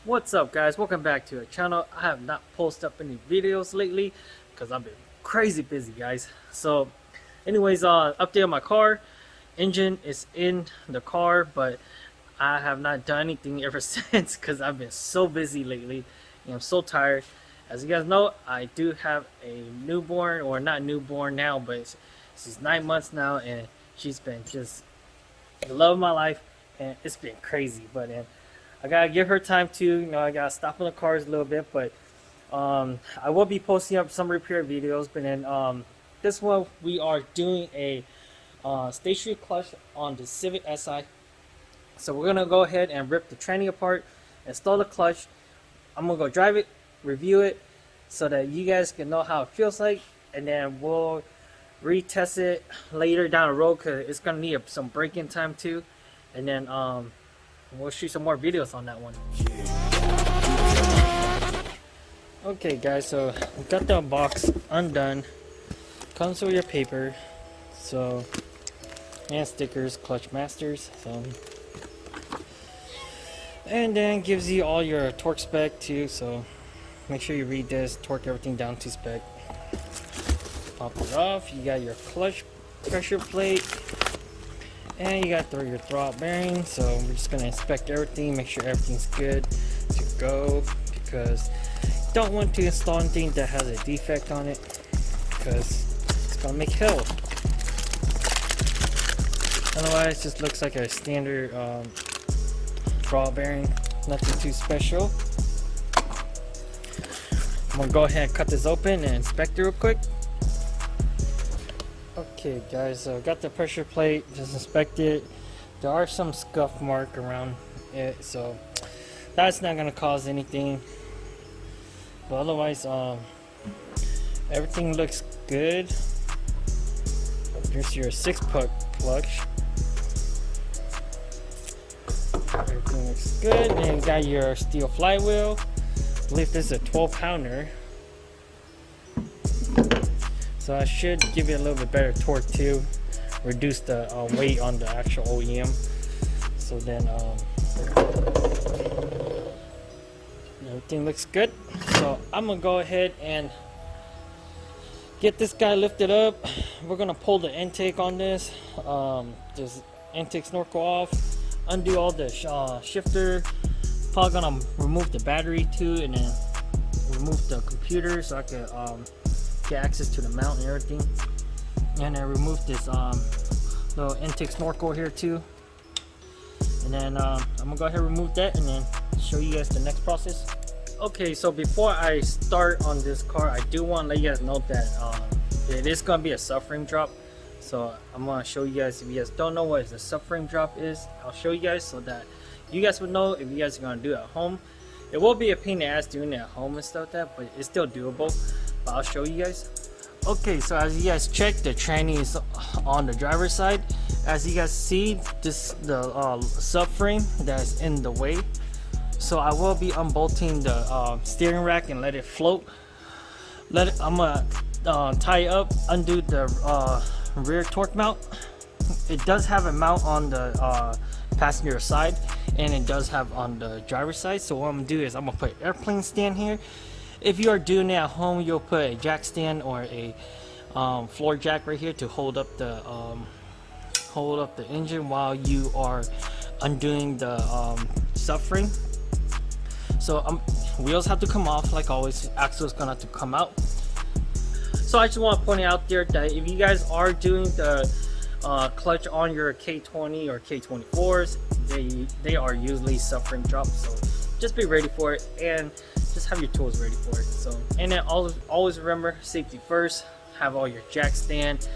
What's up, guys? Welcome back to our channel. I have not posted up any videos lately because I've been crazy busy, guys. So anyways, update on my car. Engine is in the car, but I have not done anything ever since because I've been so busy lately and I'm so tired. As you guys know, I do have a newborn, or not newborn now, but she's 9 months now, and she's been just the love of my life, and it's been crazy. But I gotta give her time too. I gotta stop on the cars a little bit, but I will be posting up some repair videos. But then this one we are doing a stationary clutch on the Civic Si. So we're gonna go ahead and rip the tranny apart, install the clutch. I'm gonna go drive it, review it, so that you guys can know how it feels like, and then we'll retest it later down the road because it's gonna need some braking time too, and then we'll shoot some more videos on that one. Okay guys, so we got the box undone. Comes with your paper, so, and stickers, clutch masters, so, and then gives you all your torque spec too, so make sure you read this, torque everything down to spec. Pop it off, you got your clutch pressure plate, and you got your throttle bearing. So we're just going to inspect everything, make sure everything's good to go, because you don't want to install anything that has a defect on it, because it's going to make hell. Otherwise, it just looks like a standard throttle bearing, nothing too special. I'm going to go ahead and cut this open and inspect it real quick. Okay guys, so got the pressure plate, just inspect it. There are some scuff mark around it, so that's not gonna cause anything, but otherwise everything looks good. Here's your 6-puck clutch, everything looks good. And you got your steel flywheel. I believe this is a 12-pounder, so I should give you a little bit better torque too, reduce the weight on the actual OEM. So then everything looks good. So I'm gonna go ahead and get this guy lifted up. We're gonna pull the intake on this. Just intake snorkel off, undo all the shifter. Probably gonna remove the battery too, and then remove the computer so I can get access to the mount and everything. And then remove this little intake snorkel here too. And then I'm gonna go ahead and remove that and then show you guys the next process. Okay, so before I start on this car, I do want to let you guys know that it is gonna be a subframe drop. So I'm gonna show you guys. If you guys don't know what the subframe drop is, I'll show you guys so that you guys would know if you guys are gonna do it at home. It will be a pain in the ass doing it at home and stuff like that, but it's still doable. But I'll show you guys. Okay, so as you guys check, the tranny is on the driver's side. As you guys see, this the subframe that's in the way. So I will be unbolting the steering rack and let it float. I'm gonna tie it up, undo the rear torque mount. It does have a mount on the passenger side, and it does have on the driver's side. So what I'm gonna do is I'm gonna put airplane stand here. If you are doing it at home, you'll put a jack stand or a floor jack right here to hold up the engine while you are undoing the subframe. So wheels have to come off like always. Axle is gonna have to come out. So I just want to point out there that if you guys are doing the clutch on your K20 or K24s, they are usually subframe drops. So just be ready for it and just have your tools ready for it. So, and then always remember, safety first. Have all your jack stand,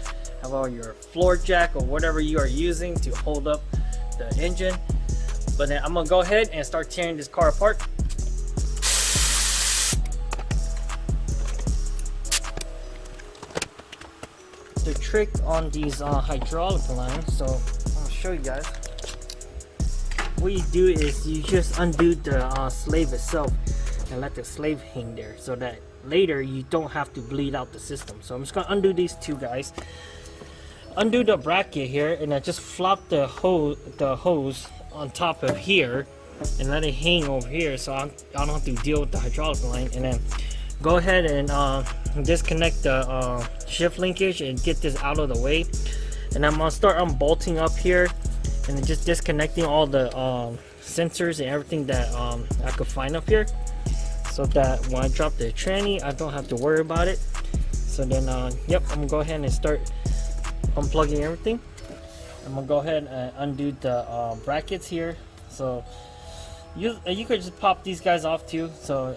have all your floor jack or whatever you are using to hold up the engine. But then I'm gonna go ahead and start tearing this car apart. The trick on these hydraulic lines, so I'm gonna show you guys. What you do is you just undo the slave itself and let the slave hang there, so that later you don't have to bleed out the system. So I'm just gonna undo these two guys, undo the bracket here, and I just flop the hose on top of here and let it hang over here, so I don't have to deal with the hydraulic line. And then go ahead and disconnect the shift linkage and get this out of the way. And I'm gonna start unbolting up here and then just disconnecting all the sensors and everything that I could find up here, so that when I drop the tranny, I don't have to worry about it. So then yep, I'm gonna go ahead and start unplugging everything. I'm gonna go ahead and undo the brackets here. So you could just pop these guys off too. So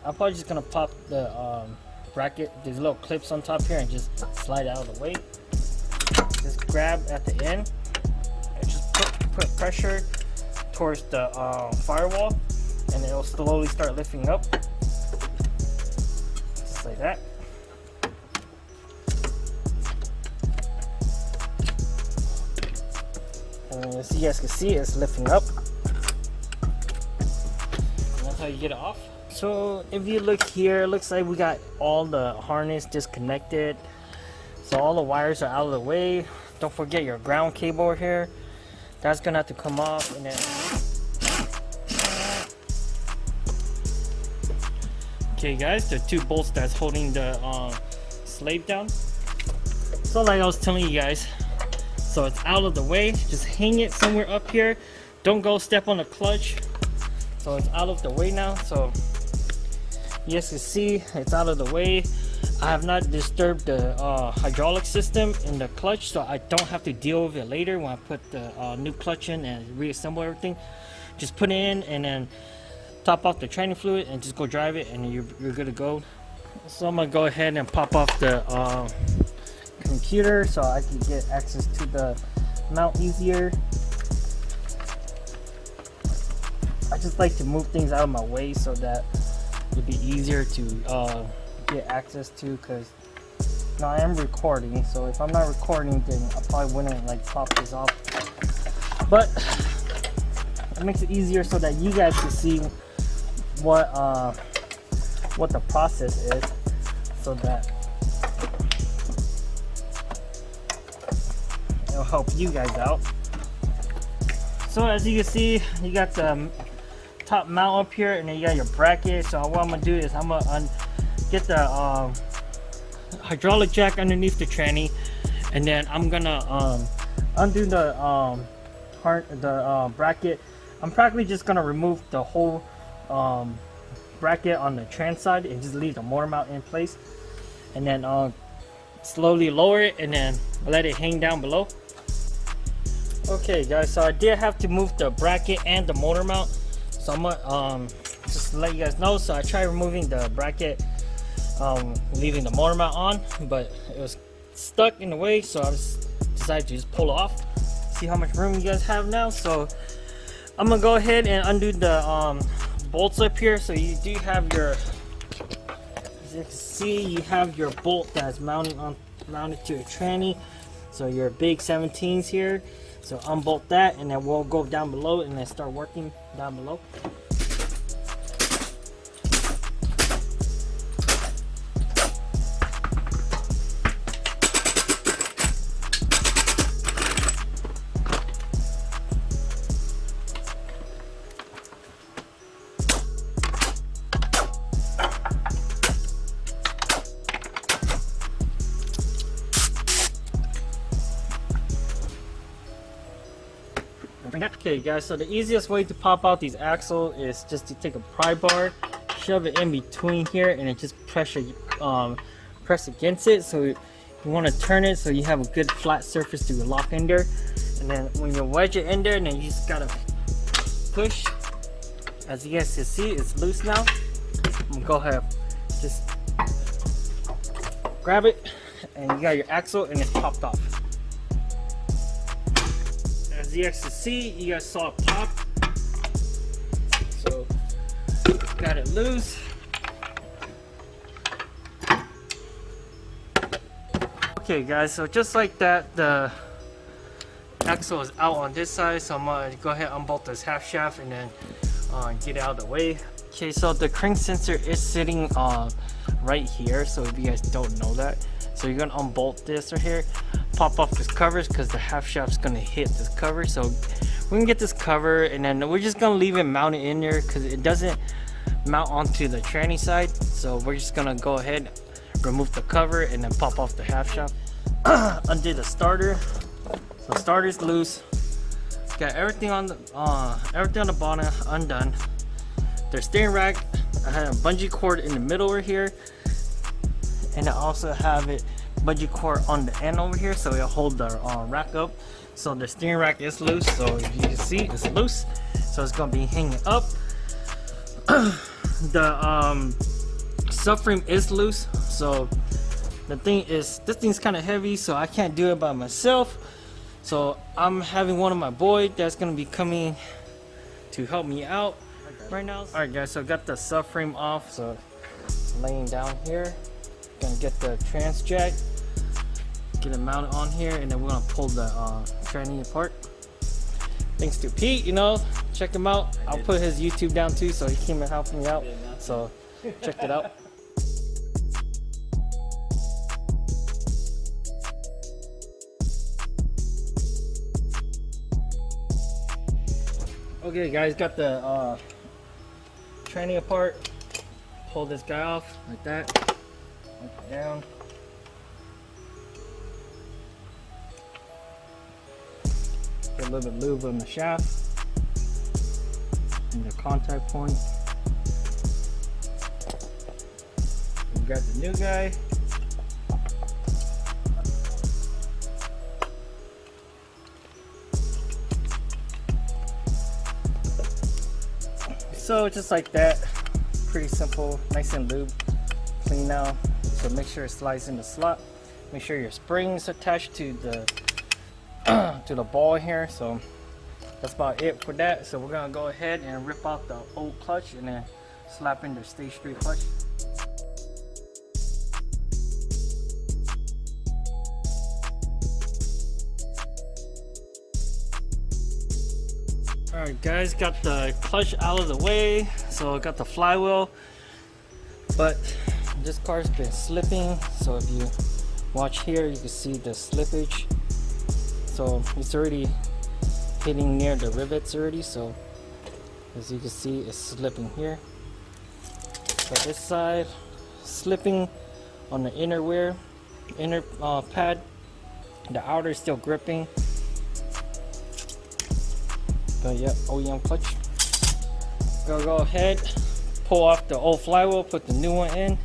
I'm probably just gonna pop the bracket, these little clips on top here, and just slide it out of the way. Just grab at the end and just put pressure towards the firewall, and it will slowly start lifting up, just like that. And as you guys can see, it's lifting up. And that's how you get it off. So if you look here, it looks like we got all the harness disconnected. So all the wires are out of the way. Don't forget your ground cable here. That's gonna have to come off. And then okay guys, the two bolts that's holding the slave down. So like I was telling you guys, so it's out of the way. Just hang it somewhere up here. Don't go step on the clutch. So it's out of the way now. So you guys can see it's out of the way. I have not disturbed the hydraulic system in the clutch, so I don't have to deal with it later when I put the new clutch in and reassemble everything. Just put it in and then top off the training fluid and just go drive it, and you're good to go. So I'm gonna go ahead and pop off the computer so I can get access to the mount easier. I just like to move things out of my way so that it'll be easier to get access to, because now I am recording, so if I'm not recording then I probably wouldn't like pop this off, but it makes it easier so that you guys can see what the process is, so that it'll help you guys out. So as you can see, you got the top mount up here, and then you got your bracket. So what I'm gonna do is I'm gonna get the hydraulic jack underneath the tranny, and then I'm gonna undo the bracket. I'm practically just gonna remove the whole bracket on the trans side and just leave the motor mount in place, and then slowly lower it and then let it hang down below. Okay guys, so I did have to move the bracket and the motor mount, so I'm gonna just to let you guys know. So I tried removing the bracket, leaving the motor mount on, but it was stuck in the way, so I decided to just pull it off. See how much room you guys have now. So I'm gonna go ahead and undo the bolts up here. So you do have your, as you can see, you have your bolt that's mounted to a tranny, so your big 17s here. So unbolt that, and then we'll go down below and then start working down below. Okay guys, so the easiest way to pop out these axles is just to take a pry bar, shove it in between here, and then just press against it. So you want to turn it so you have a good flat surface to lock in there, and then when you wedge it in there, then you just gotta push. As you guys can see, it's loose now. I'm gonna go ahead, just grab it, and you got your axle, and it's popped off. As you guys can see, you guys saw it pop, so got it loose. Okay guys, so just like that, the axle is out on this side, so I'm gonna go ahead and unbolt this half shaft and then get it out of the way. Okay, so the crank sensor is sitting right here, so if you guys don't know that, so you're gonna unbolt this right here, pop off this covers, because the half shaft's gonna hit this cover. So we can get this cover, and then we're just gonna leave it mounted in there because it doesn't mount onto the tranny side. So we're just gonna go ahead, remove the cover, and then pop off the half shaft. Undo the starter. So starter's loose. Got everything on the bottom undone. Their steering rack, I had a bungee cord in the middle over here, and I also have it bungee cord on the end over here, so it'll hold the rack up. So the steering rack is loose, so if you can see, it's loose, so it's gonna be hanging up. The subframe is loose, so the thing is, this thing's kind of heavy, so I can't do it by myself. So I'm having one of my boys that's gonna be coming to help me out right now. All right, guys, so I got the subframe off, so it's laying down here. Gonna get the trans jack, get it mounted on here, and then we're gonna pull the tranny apart. Thanks to Pete, you know, check him out. I'll put his YouTube down too, so he came and helped me out. So check it out. Okay, guys, got the tranny apart. Pull this guy off like that. Wipe it down. Get a little bit of lube on the shaft and the contact point. We got the new guy. So just like that, pretty simple, nice and lube, clean now. So make sure it slides in the slot. Make sure your spring's attached to the to the ball here. So that's about it for that. So we're gonna go ahead and rip out the old clutch and then slap in the Stay Straight clutch. Alright guys, got the clutch out of the way, so I got the flywheel, but this car's been slipping. So if you watch here, you can see the slippage. So it's already hitting near the rivets already, so as you can see, it's slipping here. So this side, slipping on the inner pad, the outer is still gripping. But yeah, OEM clutch. Gonna go ahead, pull off the old flywheel, put the new one in.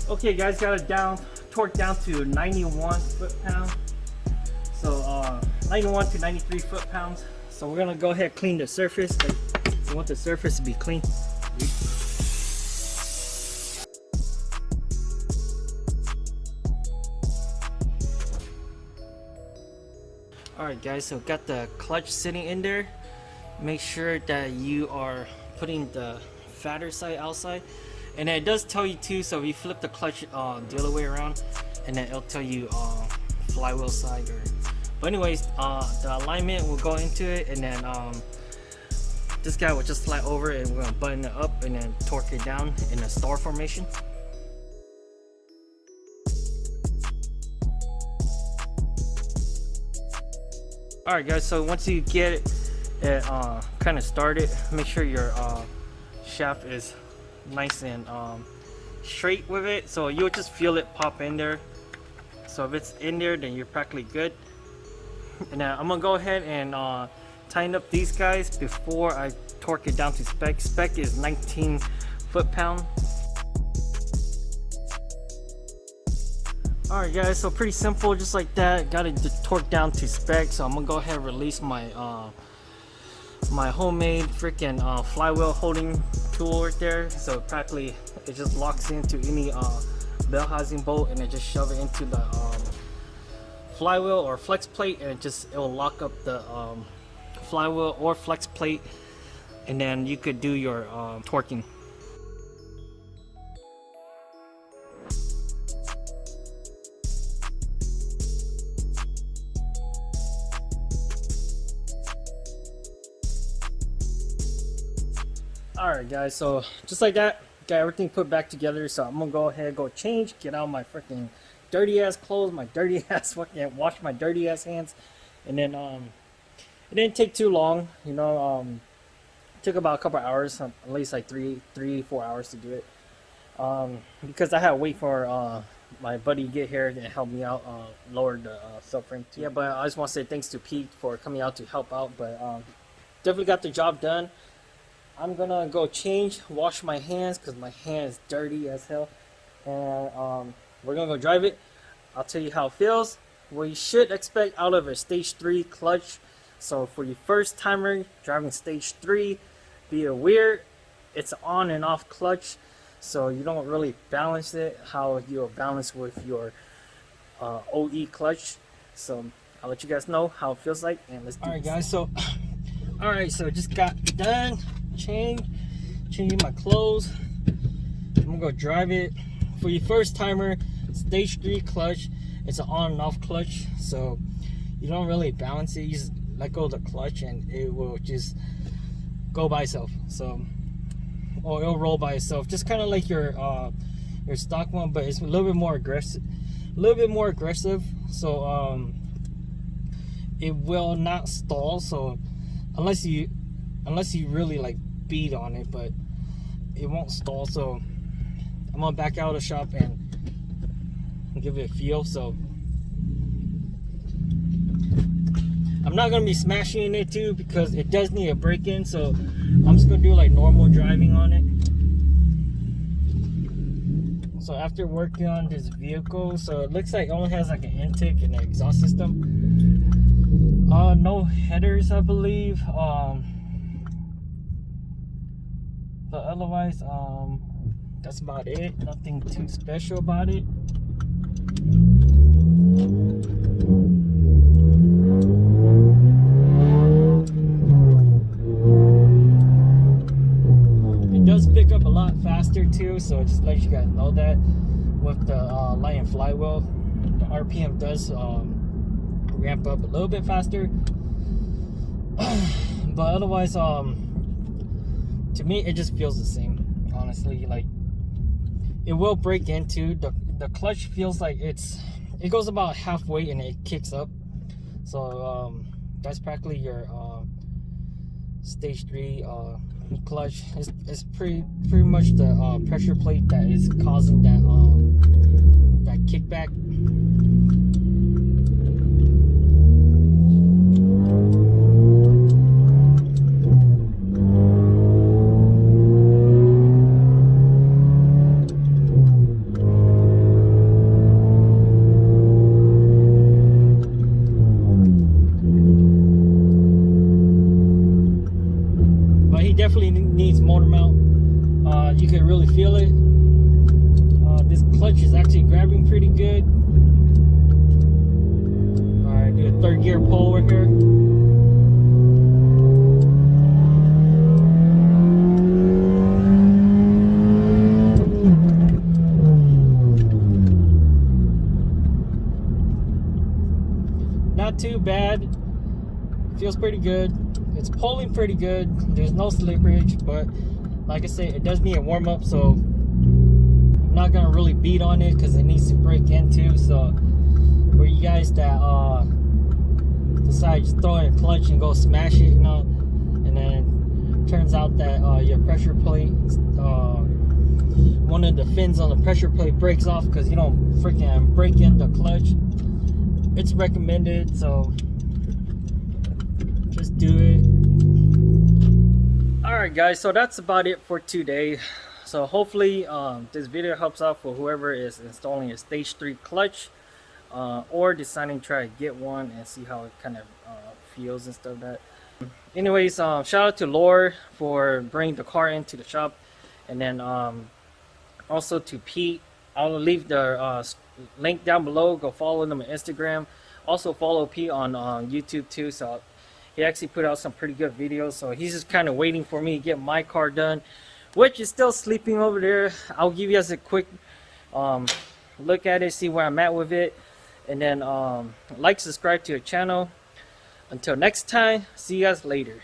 Okay guys, got it down, torque down to 91 foot-pounds. So 91 to 93 foot-pounds. So we're gonna go ahead and clean the surface. We want the surface to be clean. Alright guys, so got the clutch sitting in there. Make sure that you are putting the fatter side outside. And it does tell you too, so if you flip the clutch the other way around, and then it'll tell you flywheel side. But anyways, the alignment will go into it, and then this guy will just slide over, and we're gonna button it up and then torque it down in a star formation. Alright guys, so once you get it kind of started, make sure your shaft is nice and straight with it, so you'll just feel it pop in there. So if it's in there, then you're practically good. And now I'm gonna go ahead and tighten up these guys before I torque it down to spec. Spec is 19 foot-pound. Alright guys, so pretty simple, just like that. Got it torqued down to spec, so I'm gonna go ahead and release my my homemade freaking flywheel holding tool right there. So practically it just locks into any bell housing bolt, and it just shove it into the flywheel or flex plate, and it will lock up the flywheel or flex plate, and then you could do your torquing. Alright guys, so just like that, got everything put back together. So I'm gonna go ahead, go change, get out my freaking dirty ass clothes, my dirty ass fucking, wash my dirty ass hands. And then it didn't take too long, you know. It took about a couple hours, at least like 4 hours to do it, because I had to wait for my buddy to get here and help me out, lower the subframe too. Yeah, but I just want to say thanks to Pete for coming out to help out. But definitely got the job done. I'm gonna go change, wash my hands because my hands dirty as hell, and we're gonna go drive it. I'll tell you how it feels. What you should expect out of a stage 3 clutch. So for your first timer driving stage 3, be aware it's on and off clutch, so you don't really balance it how you'll balance with your OE clutch. So I'll let you guys know how it feels like, and let's do it. Alright guys, so just got done changing my clothes. I'm gonna go drive it. For your first timer, stage 3 clutch, it's an on and off clutch, so you don't really balance it. You just let go of the clutch and it will just go by itself. So, or it'll roll by itself, just kind of like your stock one, but it's a little bit more aggressive. So it will not stall. So unless you really like beat on it, but it won't stall. So I'm gonna back out of the shop and give it a feel. So I'm not gonna be smashing it too because it does need a break-in. So I'm just gonna do like normal driving on it. So after working on this vehicle, so it looks like it only has like an intake and an exhaust system. No headers, I believe. But otherwise, that's about it. Nothing too special about it. It does pick up a lot faster too, so just let you guys know that with the Lion flywheel, the RPM does ramp up a little bit faster. But otherwise, to me, it just feels the same. Honestly, like it will break into the clutch. Feels like it goes about halfway and it kicks up. So that's practically your stage 3 clutch. It's pretty much the pressure plate that is causing that kickback. Definitely needs motor mount. You can really feel it. This clutch is actually grabbing pretty good. Alright, do a 3rd gear pull right here. Not too bad. Feels pretty good. It's pulling pretty good. There's no slippage, but like I said, it does need a warm up, so I'm not gonna really beat on it because it needs to break into. So for you guys that decide to throw in a clutch and go smash it, you know, and then turns out that your pressure plate, one of the fins on the pressure plate breaks off because you don't freaking break in the clutch. It's recommended, so just do it. Alright guys, so that's about it for today. So hopefully this video helps out for whoever is installing a stage 3 clutch, or deciding to try to get one and see how it kind of feels and stuff. That anyways, shout out to Lor for bringing the car into the shop, and then also to Pete. I'll leave the link down below. Go follow them on Instagram. Also follow Pete on YouTube too. So he actually put out some pretty good videos. So he's just kind of waiting for me to get my car done, which is still sleeping over there. I'll give you guys a quick look at it, see where I'm at with it, and then like, subscribe to the channel. Until next time, see you guys later.